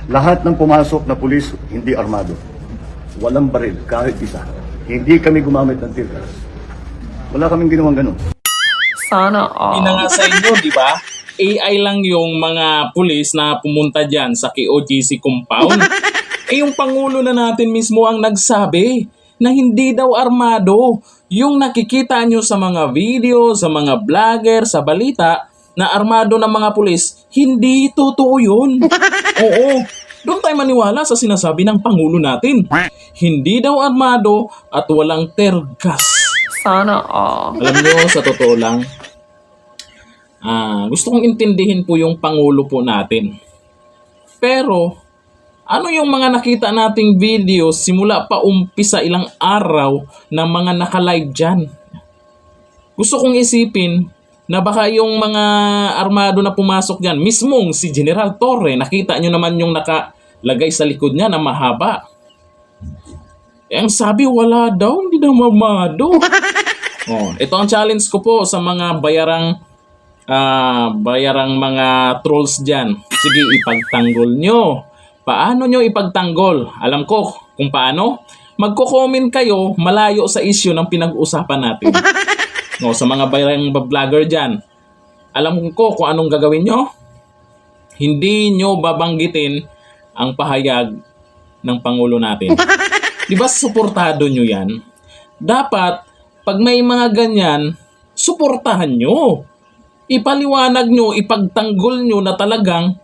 Lahat ng pumasok na pulis, hindi armado. Walang baril, kahit isa. Hindi kami gumamit ng tear gas. Wala kaming ginawang ganun. Sana all. Hindi na nga sa inyo, di ba? AI lang yung mga pulis na pumunta dyan sa KOGC compound. Yung Pangulo na natin mismo ang nagsabi na hindi daw armado. Yung nakikita nyo sa mga video, sa mga vlogger, sa balita, na armado ng mga pulis, hindi totoo yun. Oo, doon tayo maniwala sa sinasabi ng Pangulo natin. Hindi daw armado at walang tear gas. Sana all. Alam nyo, sa totoo lang, gusto kong intindihin po yung Pangulo po natin. Pero, ano yung mga nakita nating videos simula pa umpisa ilang araw na mga naka-live dyan? Gusto kong isipin na baka yung mga armado na pumasok dyan, mismong si General Torre, nakita nyo naman yung nakalagay sa likod niya na mahaba. Ang sabi, wala daw, hindi daw armado. Ito ang challenge ko po sa mga bayarang mga trolls dyan. Sige, ipagtanggol nyo. Paano nyo ipagtanggol? Alam ko kung paano. Magko-comment kayo malayo sa issue ng pinag-usapan natin. Sa mga bayarang vlogger dyan. Alam ko kung anong gagawin nyo. Hindi nyo babanggitin ang pahayag ng Pangulo natin. Diba suportado nyo yan? Dapat, pag may mga ganyan, suportahan nyo. Ipaliwanag nyo, ipagtanggol nyo na talagang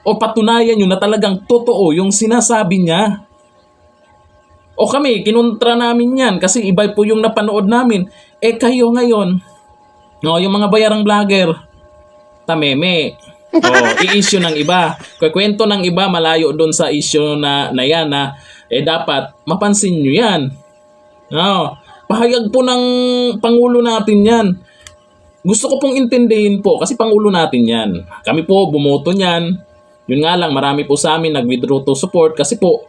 o patunayan nyo na talagang totoo yung sinasabi niya. O kami, kinontra namin yan kasi iba po yung napanood namin. Kayo ngayon, yung mga bayarang vlogger, tameme. I-issue ng iba. Kwento ng iba malayo doon sa issue na yan na dapat mapansin nyo yan. Pahayag po ng Pangulo natin yan. Gusto ko pong intindihin po kasi Pangulo natin yan. Kami po bumoto niyan. Yun nga lang, marami po sa amin nag-withdraw to support kasi po,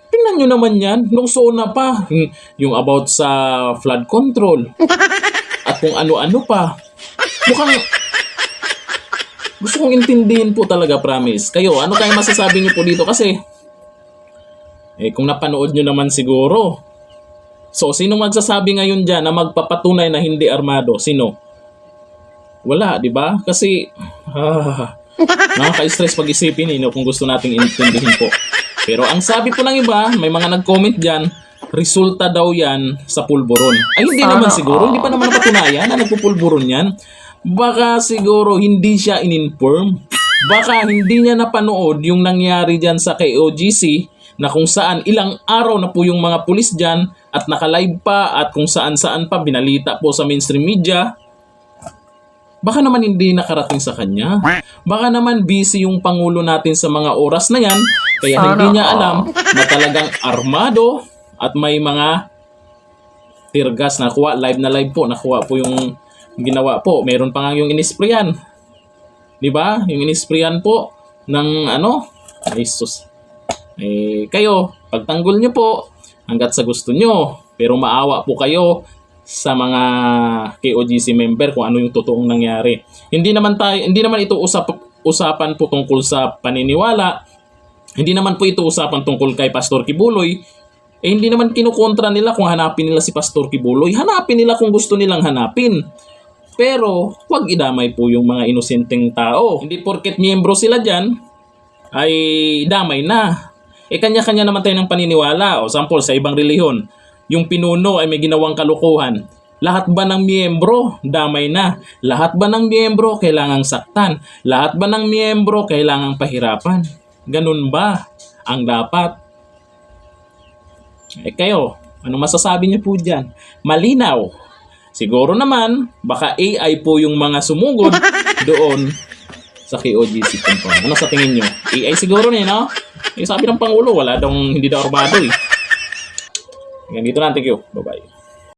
tingnan nyo naman yan, nung SONA pa, yung about sa flood control, at kung ano-ano pa. Mukhang, gusto kong intindihin po talaga, promise. Kayo, ano kayo masasabi nyo po dito kasi, kung napanood nyo naman siguro. So, sino magsasabi ngayon dyan na magpapatunay na hindi armado? Sino? Wala, di ba? Kasi, nakaka-stress pag-isipin kung gusto nating intindihin po. Pero ang sabi po ng iba, may mga nag-comment dyan, resulta daw yan sa pulburon. Ay hindi naman siguro, hindi pa naman napatunayan na nagpupulburon yan. Baka siguro hindi siya in-inform. Baka hindi niya napanood yung nangyari dyan sa KOGC na kung saan ilang araw na po yung mga pulis dyan at naka-live pa at kung saan-saan pa binalita po sa mainstream media. Baka naman hindi nakarating sa kanya. Baka naman busy yung Pangulo natin sa mga oras na yan, kaya hindi niya alam na talagang armado at may mga tear gas na nakuha. Live na live po, nakuha po yung ginawa po. Meron pa nga yung inisprayan. Diba? Yung inisprayan po ng ay sus. Kayo, pagtanggol nyo po hanggat sa gusto nyo. Pero maawa po kayo sa mga KOGC member kung ano yung totoong nangyari. Hindi naman ito usapan po tungkol sa paniniwala. Hindi naman po ito usapan tungkol kay Pastor Kibuloy. Hindi naman kinukontra nila kung hanapin nila si Pastor Kibuloy. Hanapin nila kung gusto nilang hanapin. Pero huwag idamay po yung mga inosenteng tao. Hindi porket miyembro sila dyan ay damay na. Kanya-kanya naman tayo ng paniniwala. O sample sa ibang relihiyon, yung pinuno ay may ginawang kalukuhan. Lahat ba ng miyembro damay na? Lahat ba ng miyembro kailangang saktan? Lahat ba ng miyembro kailangang pahirapan? Ganun ba ang dapat? Kayo, ano masasabi niyo po dyan? Malinaw. Siguro naman, baka AI po yung mga sumugod doon sa KOGC compound. Ano sa tingin nyo? AI siguro no? Sabi ng Pangulo, wala daw, hindi daw armado . Hanggang dito na, thank you. Bye-bye.